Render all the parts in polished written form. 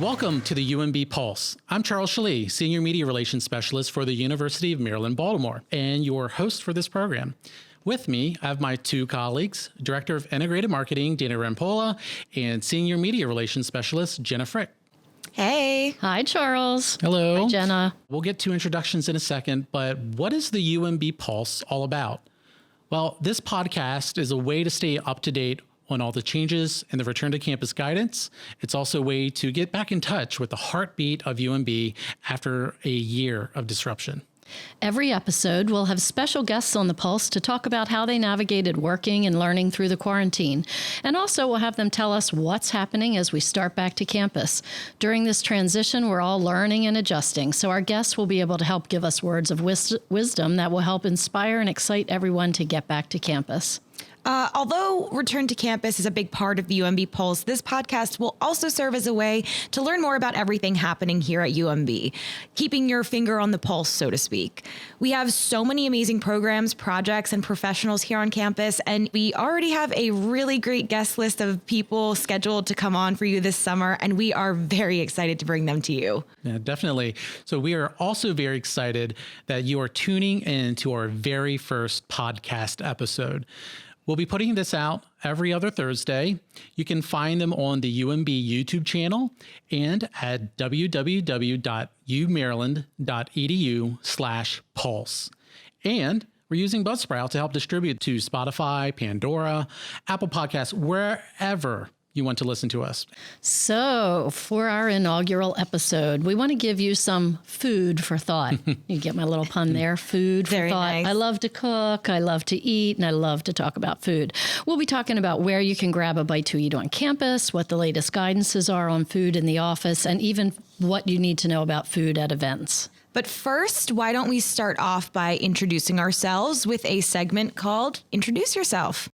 Welcome to the UMB Pulse. I'm Charles Schelle, Senior Media Relations Specialist for the University of Maryland, Baltimore, and your host for this program. With me, I have my two colleagues, Director of Integrated Marketing, Jena Rampolla, and Senior Media Relations Specialist, Jena Frick. Hey. Hi, Charles. Hello. Hi, Jena. We'll get to introductions in a second, but what is the UMB Pulse all about? Well, this podcast is a way to stay up to date on all the changes in the return to campus guidance. It's also a way to get back in touch with the heartbeat of UMB after a year of disruption. Every episode, we'll have special guests on the Pulse to talk about how they navigated working and learning through the quarantine. And also, we'll have them tell us what's happening as we start back to campus. During this transition, we're all learning and adjusting, so our guests will be able to help give us words of wisdom that will help inspire and excite everyone to get back to campus. Although return to campus is a big part of the UMB Pulse, this podcast will also serve as a way to learn more about everything happening here at UMB, keeping your finger on the pulse, so to speak. We have so many amazing programs, projects, and professionals here on campus, and we already have a really great guest list of people scheduled to come on for you this summer, and we are very excited to bring them to you. Yeah, definitely. So we are also very excited that you are tuning in to our very first podcast episode. We'll be putting this out every other Thursday. You can find them on the UMB YouTube channel and at www.umaryland.edu/pulse. And we're using Buzzsprout to help distribute to Spotify, Pandora, Apple Podcasts, wherever you want to listen to us. So for our inaugural episode, we want to give you some food for thought. You get my little pun there, food for Very thought. nice. I love to cook, I love to eat, and I love to talk about food. We'll be talking about where you can grab a bite to eat on campus, what the latest guidances are on food in the office, and even what you need to know about food at events. But first, why don't we start off by introducing ourselves with a segment called Introduce Yourself.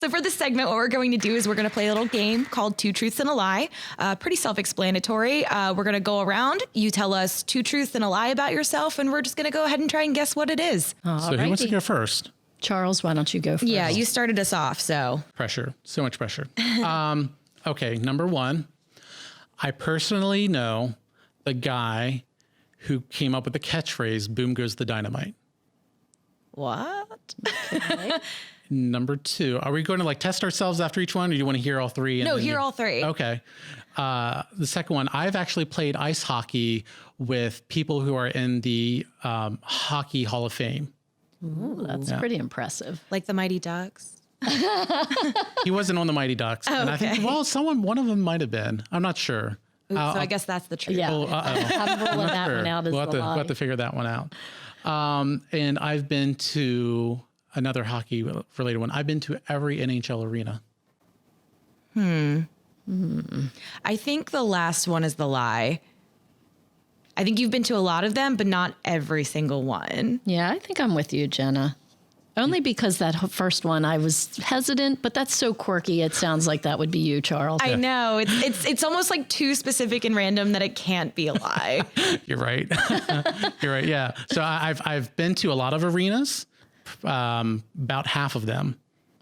So for this segment, what we're going to do is we're going to play a little game called Two Truths and a Lie. Pretty self-explanatory. We're going to go around. You tell us two truths and a lie about yourself, and we're just going to go ahead and try and guess what it is. So who wants to go first? Charles, why don't you go first? Yeah, you started us off, so. Pressure. So much pressure. Okay, number one. I personally know the guy who came up with the catchphrase, "Boom goes the dynamite." What? Okay. Number two, are we going to test ourselves after each one, or do you want to hear all three? No, hear all three. Okay. The second one, I've actually played ice hockey with people who are in the Hockey Hall of Fame. Ooh, that's pretty impressive. Like the Mighty Ducks? He wasn't on the Mighty Ducks. And I think, one of them might have been. I'm not sure. Ooh, so I guess that's the truth. Yeah. Oh, I'm rolling that one out as we'll the lie. we'll have to figure that one out. And I've been to another hockey-related one. I've been to every NHL arena. I think the last one is the lie. I think you've been to a lot of them, but not every single one. Yeah, I think I'm with you, Jena. Only because that first one, I was hesitant, but that's so quirky. It sounds like that would be you, Charles. I know. It's almost like too specific and random that it can't be a lie. You're right. You're right. Yeah. So I've been to a lot of arenas, about half of them.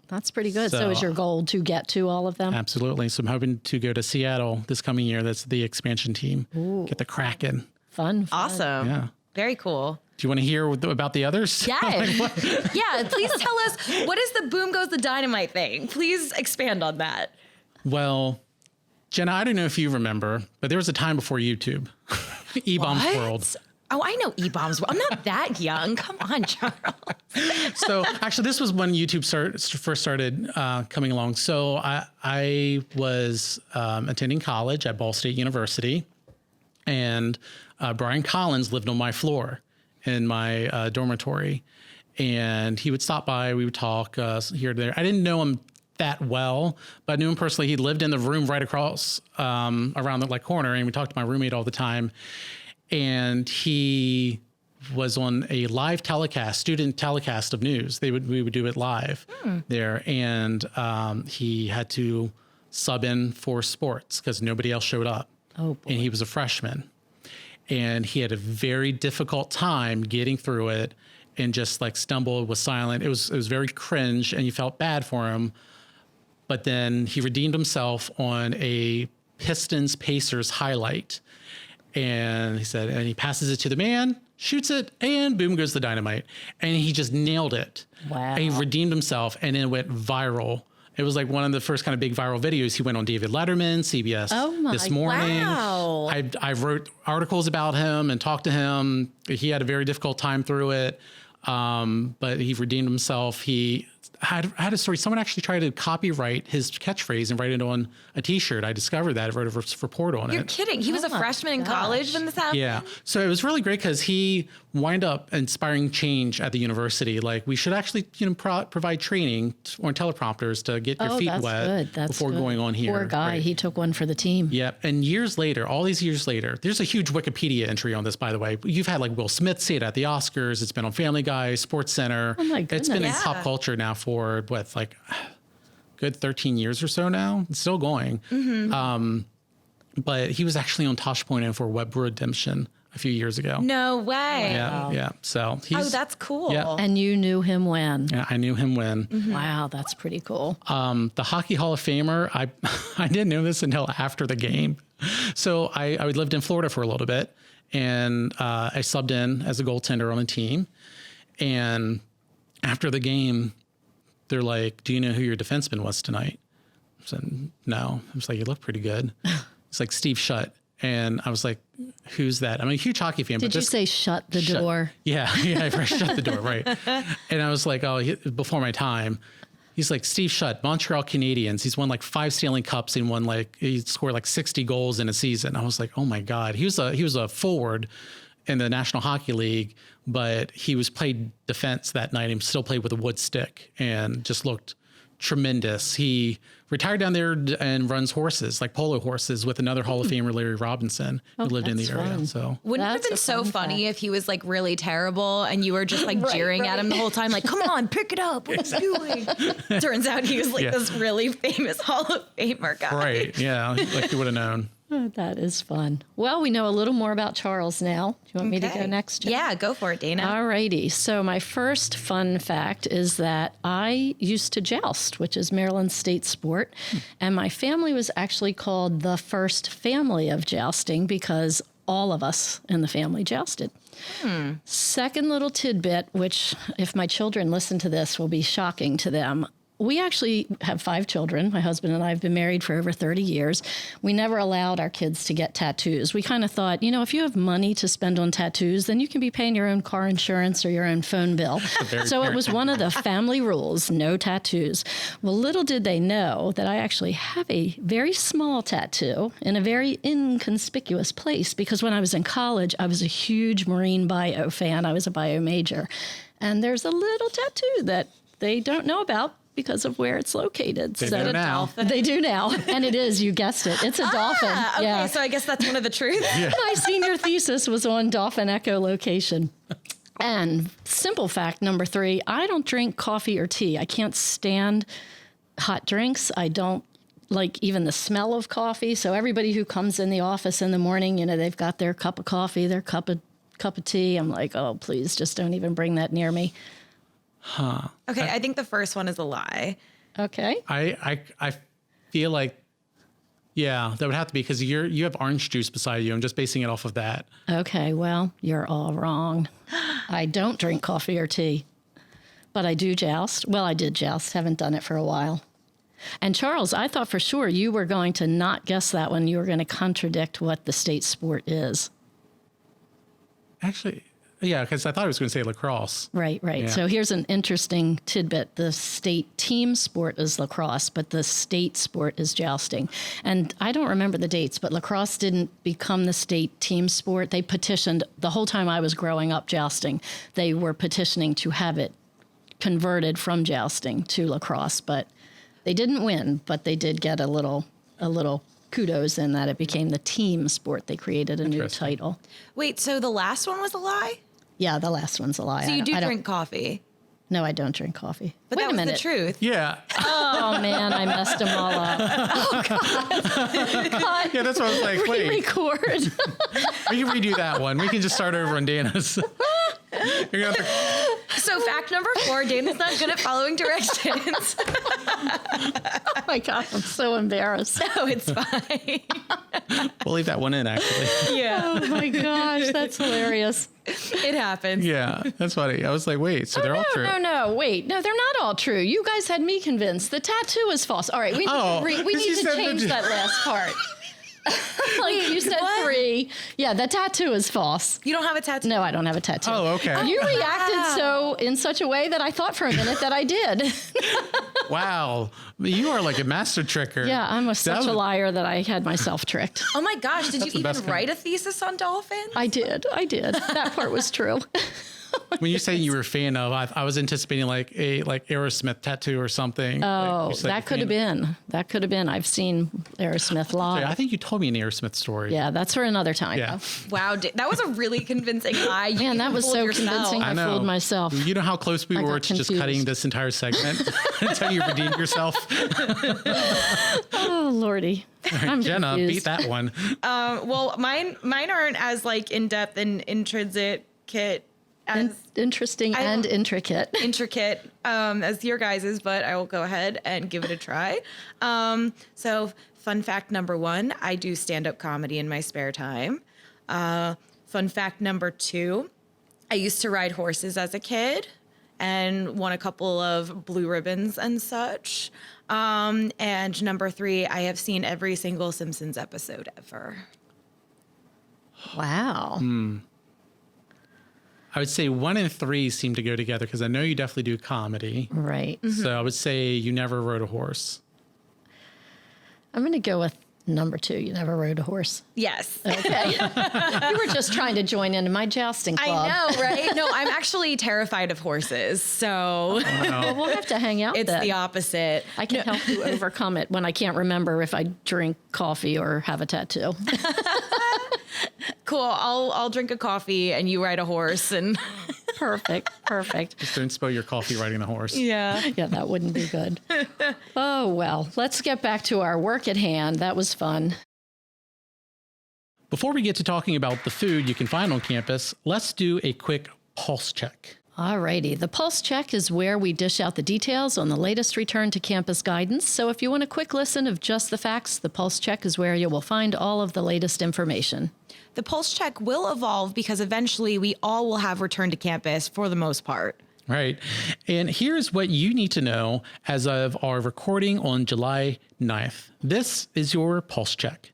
That's pretty good. So So- is your goal to get to all of them? Absolutely. So I'm hoping to go to Seattle this coming year. That's the expansion team. Ooh. Get the Kraken. Fun. Awesome. Yeah. Very cool. Do you want to hear about the others? Yeah. Yeah. Please tell us, what is the boom goes the dynamite thing? Please expand on that. Well, Jena, I don't know if you remember, but there was a time before YouTube. E-Bombs What? World. Oh, I know E-Bombs. I'm not that young. Come on, Charles. So actually, this was when YouTube first started coming along. So I was attending college at Ball State University, and Brian Collins lived on my floor in my dormitory, and he would stop by. We would talk here and there. I didn't know him that well, but I knew him personally. He lived in the room right across around the corner, and we talked to my roommate all the time. And he was on a live telecast, student telecast of news. We would do it live there, and he had to sub in for sports because nobody else showed up. Oh, boy. And he was a freshman, and he had a very difficult time getting through it, and just stumbled, was silent. It was very cringe, and you felt bad for him. But then he redeemed himself on a Pistons Pacers highlight. And he said, and he passes it to the man, shoots it, and boom goes the dynamite. And he just nailed it. Wow. And he redeemed himself, and it went viral. It was like one of the first kind of big viral videos. He went on David Letterman, CBS This Morning. Wow. I wrote articles about him and talked to him. He had a very difficult time through it, but he redeemed himself. He had a story. Someone actually tried to copyright his catchphrase and write it on a T-shirt. I discovered that. I wrote a report on it. You're kidding. He was a freshman in college when this happened? Yeah. So it was really great because he wound up inspiring change at the university. Like, we should actually, provide training on teleprompters to get your feet wet before going on here. Poor guy. Right. He took one for the team. Yep. And years later, all these years later, there's a huge Wikipedia entry on this, by the way. You've had like Will Smith say it at the Oscars. It's been on Family Guy, Sports Center. Oh my goodness. It's been in pop culture now for good 13 years or so now. It's still going. Mm-hmm. But he was actually on Tosh Point for Web Redemption a few years ago. No way. Yeah, yeah. So that's cool. Yeah. And you knew him when? Yeah, I knew him when. Mm-hmm. Wow, that's pretty cool. The Hockey Hall of Famer, I didn't know this until after the game. So I lived in Florida for a little bit, and I subbed in as a goaltender on a team. And after the game, they're like, "Do you know who your defenseman was tonight?" I said, "No." I was like, "You look pretty good." It's like Steve Shutt. And I was like, "Who's that?" I'm a huge hockey fan. Did you say shut the door? Yeah, I shut the door, right. And I was like, before my time. He's like, "Steve Shutt, Montreal Canadiens. He's won like 5 Stanley Cups and he scored like 60 goals in a season." I was like, "Oh my God." He was a forward in the National Hockey League, but he played defense that night and still played with a wood stick and just looked tremendous. He retired down there and runs horses, like polo horses, with another Hall of Famer, Larry Robinson, who lived in the area. Fun. So wouldn't it have been so funny if he was like really terrible and you were just like jeering at him the whole time, like, "Come on, pick it up. What are you doing?" Turns out he was like this really famous Hall of Famer guy. Right. Yeah. Like you would have known. That is fun. Well, we know a little more about Charles now. Do you want me to go next, Jen? Yeah, go for it, Dana. All righty. So my first fun fact is that I used to joust, which is Maryland's state sport. And my family was actually called the first family of jousting because all of us in the family jousted. Second little tidbit, which if my children listen to this will be shocking to them. We actually have 5 children. My husband and I have been married for over 30 years. We never allowed our kids to get tattoos. We kind of thought, if you have money to spend on tattoos, then you can be paying your own car insurance or your own phone bill. So it was one of the family rules, no tattoos. Well, little did they know that I actually have a very small tattoo in a very inconspicuous place because when I was in college, I was a huge marine bio fan. I was a bio major. And there's a little tattoo that they don't know about because of where it's located. They do now. They do now. And it is, you guessed it. It's a dolphin. Okay, yeah. so I guess that's one of the truths. My senior thesis was on dolphin echolocation. And simple fact number 3, I don't drink coffee or tea. I can't stand hot drinks. I don't like even the smell of coffee. So everybody who comes in the office in the morning, they've got their cup of coffee, their cup of tea. I'm like, oh, please just don't even bring that near me. Huh. Okay, I think the first one is a lie. Okay. I feel like, yeah, that would have to be because you have orange juice beside you. I'm just basing it off of that. Okay, well, you're all wrong. I don't drink coffee or tea, but I do joust. Well, I did joust. Haven't done it for a while. And Charles, I thought for sure you were going to not guess that one. You were going to contradict what the state sport is. Actually, yeah, because I thought I was going to say lacrosse. Right. Yeah. So here's an interesting tidbit. The state team sport is lacrosse, but the state sport is jousting. And I don't remember the dates, but lacrosse didn't become the state team sport. They petitioned, the whole time I was growing up jousting, they were petitioning to have it converted from jousting to lacrosse. But they didn't win, but they did get a little kudos in that it became the team sport. They created a new title. Wait, so the last one was a lie? Yeah, the last one's a lie. So you do drink coffee? No, I don't drink coffee. But Wait that a was minute. the truth. Yeah. Oh, man, I messed them all up. Oh, God. Yeah, that's what I was like, wait. Record. We can redo that one. We can just start over on Dana's. You're gonna have to So fact number 4, Dana's not good at following directions. Oh my God, I'm so embarrassed. No, it's fine. We'll leave that one in, actually. Yeah, Oh my gosh, that's hilarious. it happens. Yeah, that's funny. I was like, wait, so they're all true. No, wait. No, they're not all true. You guys had me convinced. The tattoo is false. All right, we need to change that last part. Like you said, 3. Yeah, the tattoo is false. You don't have a tattoo? No, I don't have a tattoo. Oh, okay. You reacted in such a way that I thought for a minute that I did. Wow. You are like a master tricker. Yeah, I'm such a liar that I had myself tricked. Oh my gosh, did you the best even write a thesis on dolphins? I did. That part was true. When you say you were a fan of, I was anticipating like Aerosmith tattoo or something. Oh, that could have been. That could have been. I've seen Aerosmith live. I think you told me an Aerosmith story. Yeah, that's for another time. Yeah. Wow, that was a really convincing lie. You Man, that was so yourself. convincing. I fooled myself. You know how close we I were got to just confused. cutting this entire segment until you redeemed yourself. Oh, Lordy. I'm Jena, confused. beat that one. Well, mine aren't as like in-depth and intricate as Interesting and intricate. as your guys's, but I will go ahead and give it a try. So fun fact number 1, I do stand-up comedy in my spare time. Fun fact number 2, I used to ride horses as a kid and won a couple of blue ribbons and such. And number 3, I have seen every single Simpsons episode ever. Wow. I would say 1 and 3 seem to go together because I know you definitely do comedy. Right. So I would say you never rode a horse. I'm going to go with number 2. You never rode a horse. Yes. Okay. You were just trying to join into my jousting club. I know, right? No, I'm actually terrified of horses. So Well, we'll have to hang out it's then. the opposite. I can help you overcome it when I can't remember if I drink coffee or have a tattoo. Cool. I'll drink a coffee and you ride a horse and Perfect. Just don't spill your coffee riding a horse. yeah. Yeah, that wouldn't be good. Oh, well, let's get back to our work at hand. That was fun. Before we get to talking about the food you can find on campus, let's do a quick pulse check. Alrighty, the Pulse Check is where we dish out the details on the latest return to campus guidance. So if you want a quick listen of just the facts, the Pulse Check is where you will find all of the latest information. The pulse check will evolve because eventually we all will have returned to campus for the most part. Right. And here's what you need to know as of our recording on July 9th. This is your pulse check.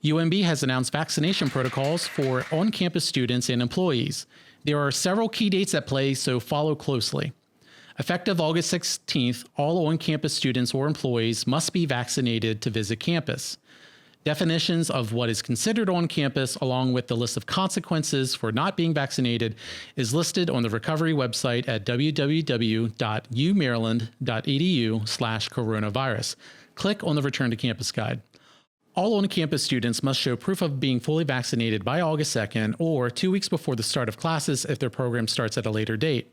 UMB has announced vaccination protocols for on-campus students and employees. There are several key dates at play, so follow closely. Effective August 16th, all on-campus students or employees must be vaccinated to visit campus. Definitions of what is considered on campus, along with the list of consequences for not being vaccinated, is listed on the recovery website at www.umaryland.edu/coronavirus. Click on the Return to Campus guide. All on-campus students must show proof of being fully vaccinated by August 2nd or 2 weeks before the start of classes if their program starts at a later date.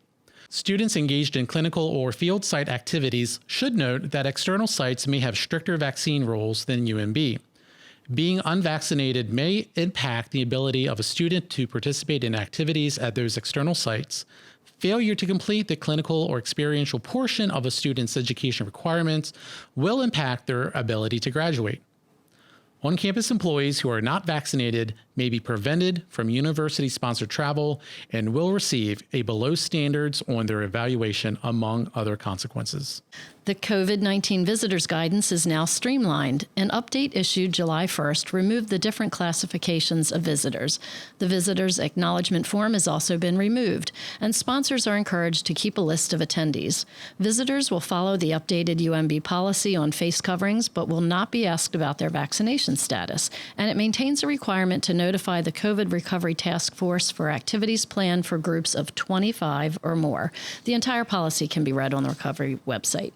Students engaged in clinical or field site activities should note that external sites may have stricter vaccine rules than UMB. Being unvaccinated may impact the ability of a student to participate in activities at those external sites. Failure to complete the clinical or experiential portion of a student's education requirements will impact their ability to graduate. On-campus employees who are not vaccinated may be prevented from university-sponsored travel and will receive a below standards on their evaluation, among other consequences. The COVID-19 visitors guidance is now streamlined. An update issued July 1st removed the different classifications of visitors. The visitors acknowledgement form has also been removed, and sponsors are encouraged to keep a list of attendees. Visitors will follow the updated UMB policy on face coverings, but will not be asked about their vaccination status, and it maintains a requirement to notify the COVID Recovery Task Force for activities planned for groups of 25 or more. The entire policy can be read on the recovery website.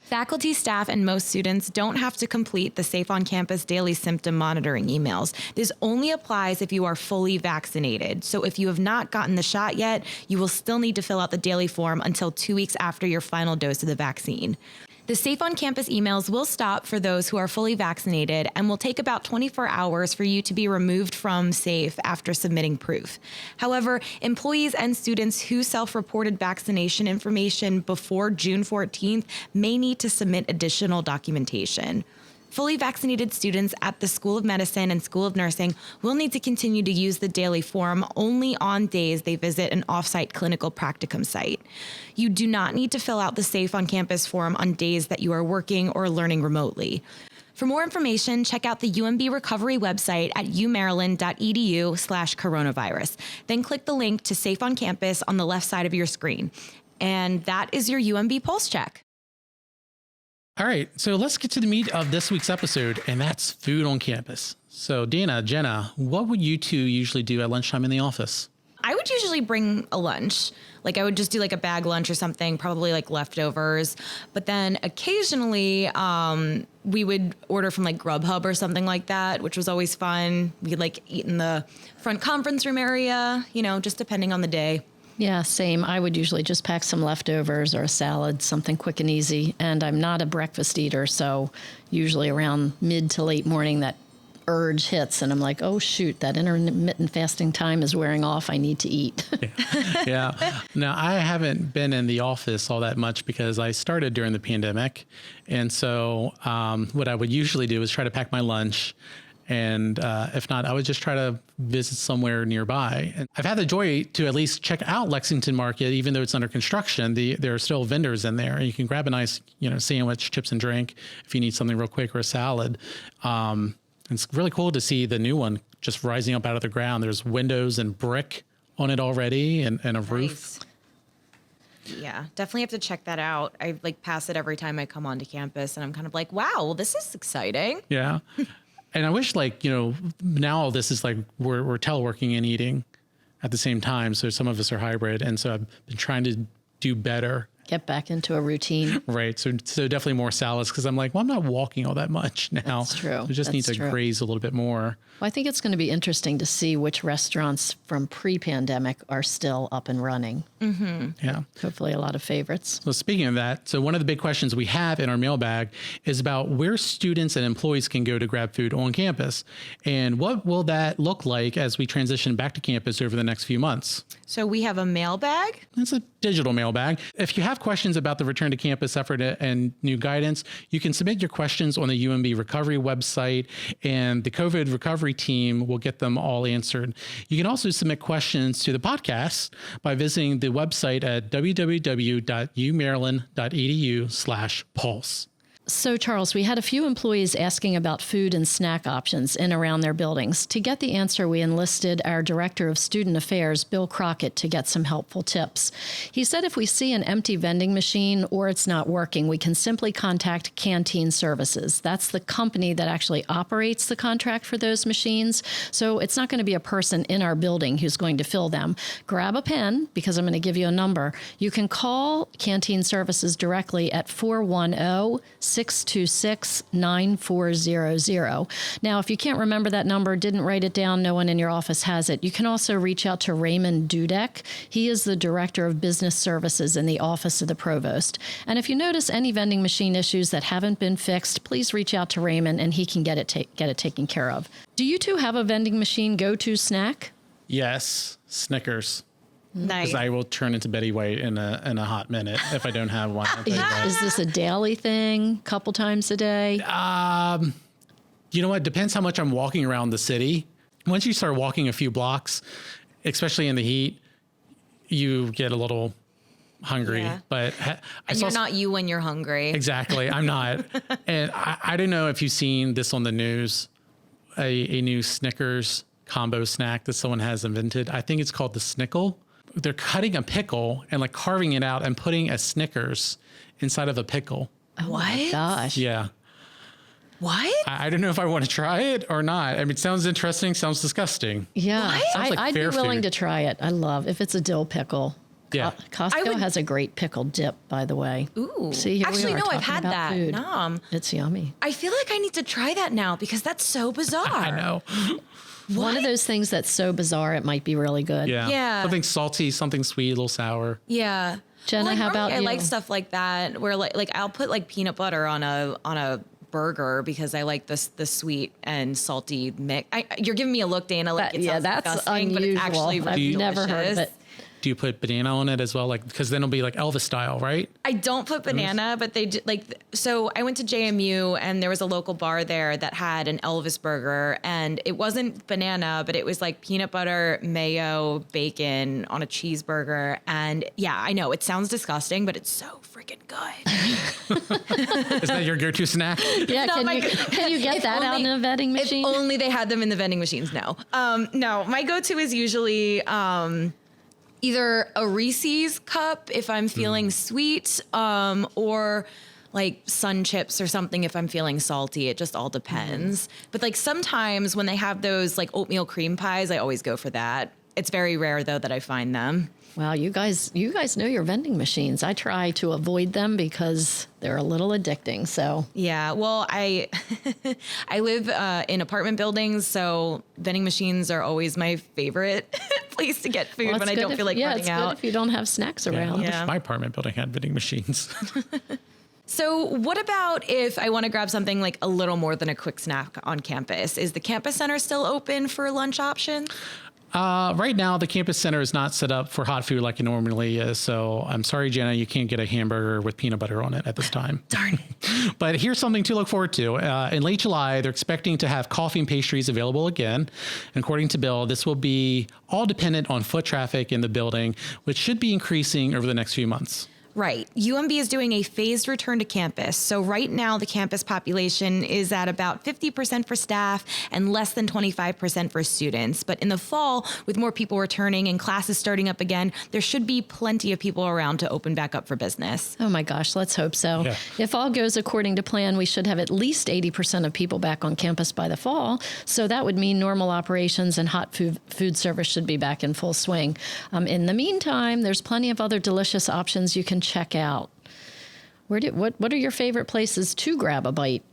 Faculty, staff, and most students don't have to complete the Safe on Campus daily symptom monitoring emails. This only applies if you are fully vaccinated. So if you have not gotten the shot yet, you will still need to fill out the daily form until 2 weeks after your final dose of the vaccine. The Safe on Campus emails will stop for those who are fully vaccinated and will take about 24 hours for you to be removed from Safe after submitting proof. However, employees and students who self-reported vaccination information before June 14th may need to submit additional documentation. Fully vaccinated students at the School of Medicine and School of Nursing will need to continue to use the daily form only on days they visit an off-site clinical practicum site. You do not need to fill out the Safe on Campus form on days that you are working or learning remotely. For more information, check out the UMB Recovery website at umaryland.edu/coronavirus. Then click the link to Safe on Campus on the left side of your screen. And that is your UMB Pulse check. All right, so let's get to the meat of this week's episode, and that's food on campus. So Dana, Jenna, what would you two usually do at lunchtime in the office? I would usually bring a lunch. Like I would just do like a bag lunch or something, probably like leftovers. But then occasionally we would order from like Grubhub or something like that, which was always fun. We'd like eat in the front conference room area, just depending on the day. Yeah, same. I would usually just pack some leftovers or a salad, something quick and easy. And I'm not a breakfast eater, so usually around mid to late morning that urge hits and I'm like, oh, shoot, that intermittent fasting time is wearing off. I need to eat. Yeah. Now, I haven't been in the office all that much because I started during the pandemic. And so what I would usually do is try to pack my lunch. And if not, I would just try to visit somewhere nearby. And I've had the joy to at least check out Lexington Market, even though it's under construction. There are still vendors in there. You can grab a nice, sandwich, chips and drink if you need something real quick or a salad. It's really cool to see the new one just rising up out of the ground. There's windows and brick on it already and a roof. Yeah, definitely have to check that out. I pass it every time I come onto campus and I'm kind of like, wow, well, this is exciting. Yeah. And I wish now all this is we're teleworking and eating at the same time. So some of us are hybrid. And so I've been trying to do better. Get back into a routine. Right. So definitely more salads because I'm like, well, I'm not walking all that much now. That's true. I just need to graze a little bit more. Well, I think it's going to be interesting to see which restaurants from pre-pandemic are still up and running. Mm-hmm. Yeah. Hopefully a lot of favorites. So speaking of that, so one of the big questions we have in our mailbag is about where students and employees can go to grab food on campus. And what will that look like as we transition back to campus over the next few months? So we have a mailbag. It's a digital mailbag. If you have questions about the return to campus effort and new guidance, you can submit your questions on the UMB Recovery website, and the COVID recovery team will get them all answered. You can also submit questions to the podcast by visiting the website at www.umaryland.edu/pulse. So, Charles, we had a few employees asking about food and snack options in around their buildings. To get the answer, we enlisted our Director of Student Affairs, Bill Crockett, to get some helpful tips. He said if we see an empty vending machine or it's not working, we can simply contact Canteen Services. That's the company that actually operates the contract for those machines. So it's not going to be a person in our building who's going to fill them. Grab a pen, because I'm going to give you a number. You can call Canteen Services directly at 410-626-9400. Now, if you can't remember that number, didn't write it down, no one in your office has it, you can also reach out to Raymond Dudek. He is the Director of Business Services in the Office of the Provost. And if you notice any vending machine issues that haven't been fixed, please reach out to Raymond and he can get it taken care of. Do you two have a vending machine go-to snack? Yes, Snickers. Nice. Because I will turn into Betty White in a hot minute if I don't have one. Is this a daily thing, couple times a day? You know what? Depends how much I'm walking around the city. Once you start walking a few blocks, especially in the heat, you get a little hungry. Yeah. But You're not you when you're hungry. Exactly. I'm not. And I don't know if you've seen this on the news, a new Snickers combo snack that someone has invented. I think it's called the Snickle. They're cutting a pickle and carving it out and putting a Snickers inside of a pickle. Oh my gosh. Yeah. What? I don't know if I want to try it or not. I mean, it sounds interesting. Sounds disgusting. Yeah. Sounds like I'd be fair willing food. to try it. I love if it's a dill pickle. Yeah. Costco has a great pickle dip, by the way. Ooh. See, here Actually, we are no, I've talking had about that. food. Nom. It's yummy. I feel like I need to try that now because that's so bizarre. I know. One of those things that's so bizarre, it might be really good. Yeah. Yeah. Something salty, something sweet, a little sour. Yeah. Jenna, Well, how normally about I you? like stuff like that where like I'll put like peanut butter on a burger because I like the sweet and salty mix. You're giving me a look, Dana. Like it sounds that's disgusting, but it's unusual. actually really I've never heard of delicious. it. Do you put banana on it as well? Like, because then it'll be like Elvis style, right? I don't put banana, but they do, like, so I went to JMU and there was a local bar there that had an Elvis burger, and it wasn't banana, but it was like peanut butter, mayo, bacon on a cheeseburger. And yeah, I know it sounds disgusting, but it's so freaking good. Is that your go-to snack? Yeah, No, can you get if that out only- in a vending machine? If only they had them in the vending machines. No, no, my go-to is usually, either a Reese's cup if I'm feeling sweet, or like Sun Chips or something if I'm feeling salty. It just all depends. But like sometimes when they have those like oatmeal cream pies, I always go for that. It's very rare though that I find them. Wow, you guys know your vending machines. I try to avoid them because they're a little addicting. So Yeah, well, I I live in apartment buildings, so vending machines are always my favorite place to get food well, when it's I good don't if- feel like yeah, running it's out. good if you don't have snacks Yeah, I around. wish Yeah. my apartment building had vending machines. So what about if I want to grab something like a little more than a quick snack on campus? Is the campus center still open for lunch options? Right now, the campus center is not set up for hot food like it normally is. So I'm sorry, Jenna, you can't get a hamburger with peanut butter on it at this time. Darn it. But here's something to look forward to. In late July, they're expecting to have coffee and pastries available again. And according to Bill, this will be all dependent on foot traffic in the building, which should be increasing over the next few months. Right. UMB is doing a phased return to campus. So right now, the campus population is at about 50% for staff and less than 25% for students. But in the fall, with more people returning and classes starting up again, there should be plenty of people around to open back up for business. Oh my gosh, let's hope so. Yeah. If all goes according to plan, we should have at least 80% of people back on campus by the fall. So that would mean normal operations and hot food service should be back in full swing. In the meantime, there's plenty of other delicious options you can check out. What are your favorite places to grab a bite?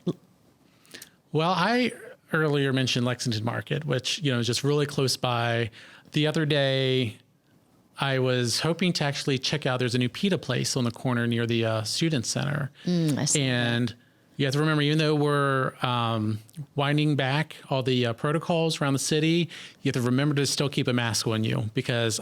Well, I earlier mentioned Lexington Market, which, is just really close by. The other day, I was hoping to actually check out, there's a new pita place on the corner near the Student Center. I see And you have to remember, even though we're winding back all the protocols around the city, you have to remember to still keep a mask on you, because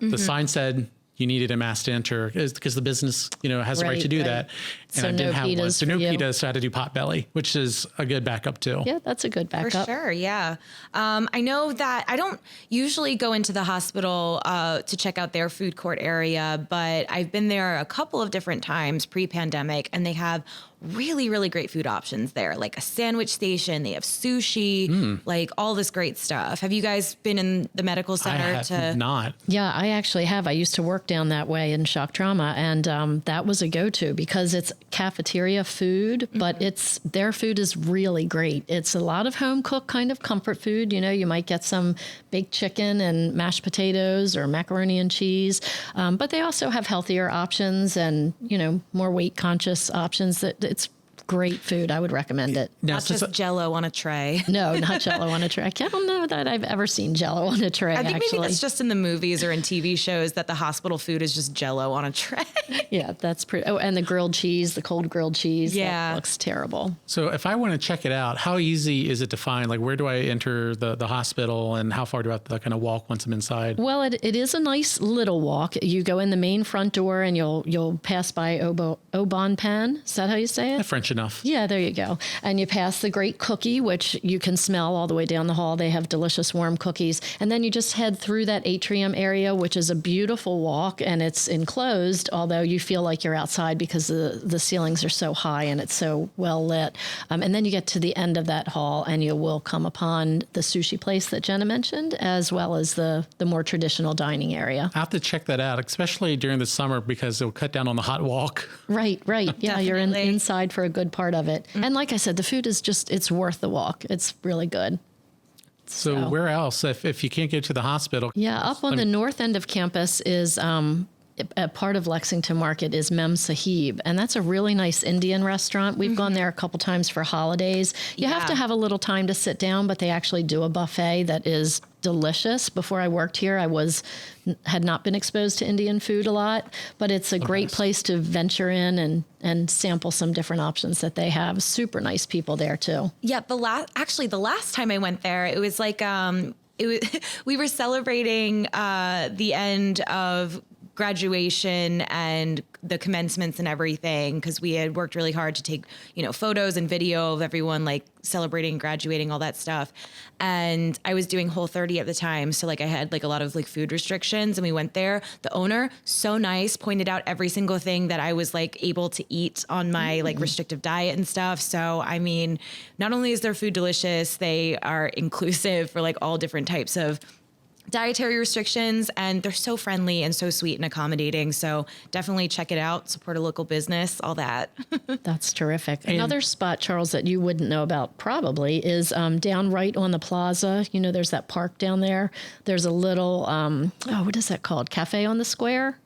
the sign said you needed a mask to enter, because the business, has the right to do that. And So I no didn't have one. pitas So for no you. pitas, so I had to do Potbelly, which is a good backup too. Yeah, that's a good For backup. sure, yeah. I know that I don't usually go into the hospital to check out their food court area, but I've been there a couple of different times pre-pandemic, and they have really, really great food options there, like a sandwich station. They have sushi, like all this great stuff. Have you guys been in the medical I center have not. Yeah, I actually have. I used to work down that way in shock trauma, and that was a go-to because it's cafeteria food, but their food is really great. It's a lot of home-cooked kind of comfort food. You might get some baked chicken and mashed potatoes or macaroni and cheese, but they also have healthier options and, more weight-conscious options. It's great food. I would recommend it. Now, Not just Jell-O on a tray. No, not Jell-O on a tray. I don't know that I've ever seen Jell-O on a tray, I think actually. maybe that's just in the movies or in TV shows that the hospital food is just Jell-O on a tray. Yeah, that's pretty. Oh, and the grilled cheese, the cold grilled cheese. Yeah. That looks terrible. So if I want to check it out, how easy is it to find? Like, where do I enter the hospital, and how far do I have to kind of walk once I'm inside? Well, it is a nice little walk. You go in the main front door and you'll pass by Aubon Pen. Is that how you say it? French enough. Yeah, there you go. And you pass the great cookie, which you can smell all the way down the hall. They have delicious warm cookies. And then you just head through that atrium area, which is a beautiful walk, and it's enclosed, although you feel like you're outside because the ceilings are so high and it's so well lit. And then you get to the end of that hall and you will come upon the sushi place that Jenna mentioned, as well as the more traditional dining area. I have to check that out, especially during the summer, because it'll cut down on the hot walk. Right. Yeah, you're Definitely. inside for a good part of it. And like I said, the food is it's worth the walk. It's really good. So where else, if you can't get to the hospital? Yeah, up on the north end of campus is a part of Lexington Market is Mem Sahib, and that's a really nice Indian restaurant. We've gone there a couple times for holidays. You have to have a little time to sit down, but they actually do a buffet that is delicious. Before I worked here, had not been exposed to Indian food a lot, but it's a great place to venture in and sample some different options that they have. Super nice people there too. Yeah, the last time I went there, it was like we were celebrating the end of graduation and the commencements and everything, because we had worked really hard to take, photos and video of everyone like celebrating, graduating, all that stuff. And I was doing Whole30 at the time. So like I had like a lot of like food restrictions, and we went there. The owner, so nice, pointed out every single thing that I was like able to eat on my like restrictive diet and stuff. So, I mean, not only is their food delicious, they are inclusive for like all different types of dietary restrictions, and they're so friendly and so sweet and accommodating. So definitely check it out, support a local business, all that. That's terrific. Another spot, Charles, that you wouldn't know about probably is down right on the plaza. There's that park down there. There's a little, what is that called? Cafe on the Square?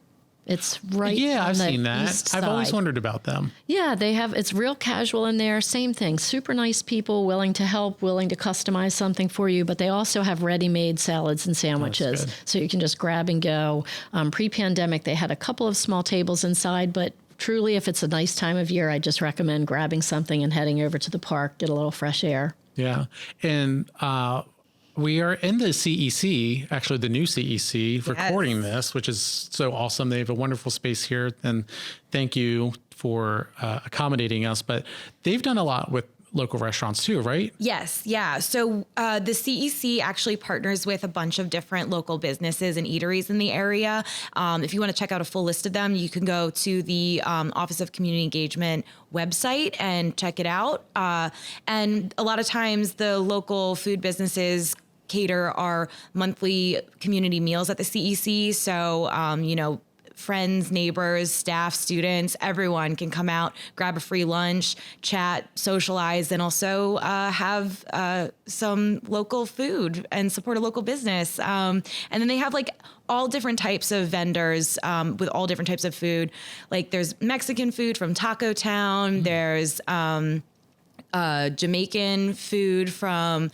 It's right. Yeah, on I've the seen that. east I've side. always wondered about them. Yeah, it's real casual in there. Same thing. Super nice people, willing to help, willing to customize something for you. But they also have ready-made salads and sandwiches. So you can just grab and go. Pre-pandemic, they had a couple of small tables inside, but truly, if it's a nice time of year, I just recommend grabbing something and heading over to the park, get a little fresh air. Yeah. And we are in the CEC, actually the new CEC, recording this, which is so awesome. They have a wonderful space here, and thank you for accommodating us. But they've done a lot with local restaurants too, right? Yes. Yeah. So the CEC actually partners with a bunch of different local businesses and eateries in the area. If you want to check out a full list of them, you can go to the Office of Community Engagement website and check it out. And a lot of times the local food businesses cater our monthly community meals at the CEC. So, friends, neighbors, staff, students, everyone can come out, grab a free lunch, chat, socialize, and also have some local food and support a local business. And then they have like all different types of vendors with all different types of food. Like there's Mexican food from Taco Town. There's Jamaican food Haitian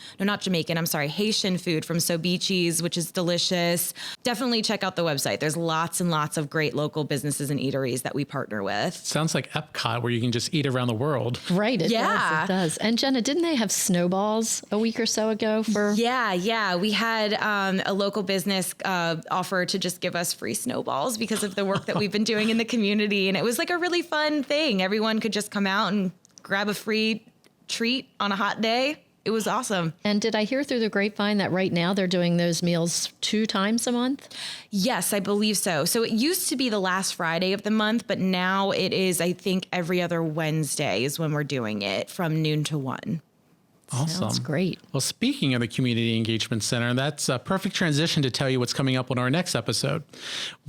food from Sobichi's, which is delicious. Definitely check out the website. There's lots and lots of great local businesses and eateries that we partner with. Sounds like Epcot, where you can just eat around the world. Right. It does. And Jena, didn't they have snowballs a week or so ago for? Yeah. We had a local business offer to just give us free snowballs because of the work that we've been doing in the community. And it was like a really fun thing. Everyone could just come out and grab a free treat on a hot day. It was awesome. And did I hear through the grapevine that right now they're doing those meals 2 times a month? Yes, I believe so. So it used to be the last Friday of the month, but now it is, I think, every other Wednesday is when we're doing it from noon to 1. Awesome. Sounds great. Well, speaking of the Community Engagement Center, that's a perfect transition to tell you what's coming up on our next episode.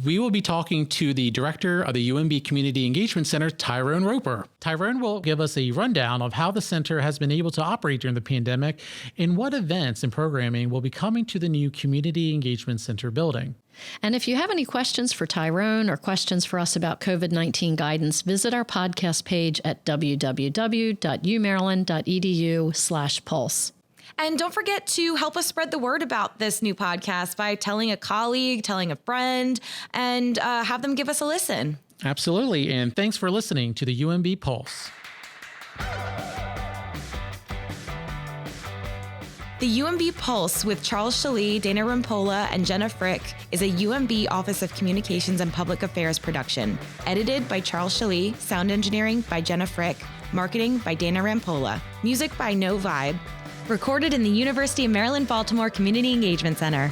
We will be talking to the director of the UMB Community Engagement Center, Tyrone Roper. Tyrone will give us a rundown of how the center has been able to operate during the pandemic and what events and programming will be coming to the new Community Engagement Center building. And if you have any questions for Tyrone or questions for us about COVID-19 guidance, visit our podcast page at www.umaryland.edu/pulse. And don't forget to help us spread the word about this new podcast by telling a colleague, telling a friend, and have them give us a listen. Absolutely. And thanks for listening to the UMB Pulse. The UMB Pulse with Charles Schelle, Dana Rampolla, and Jena Frick is a UMB Office of Communications and Public Affairs production. Edited by Charles Schelle, sound engineering by Jena Frick, marketing by Dana Rampolla, music by No Vibe. Recorded in the University of Maryland, Baltimore Community Engagement Center.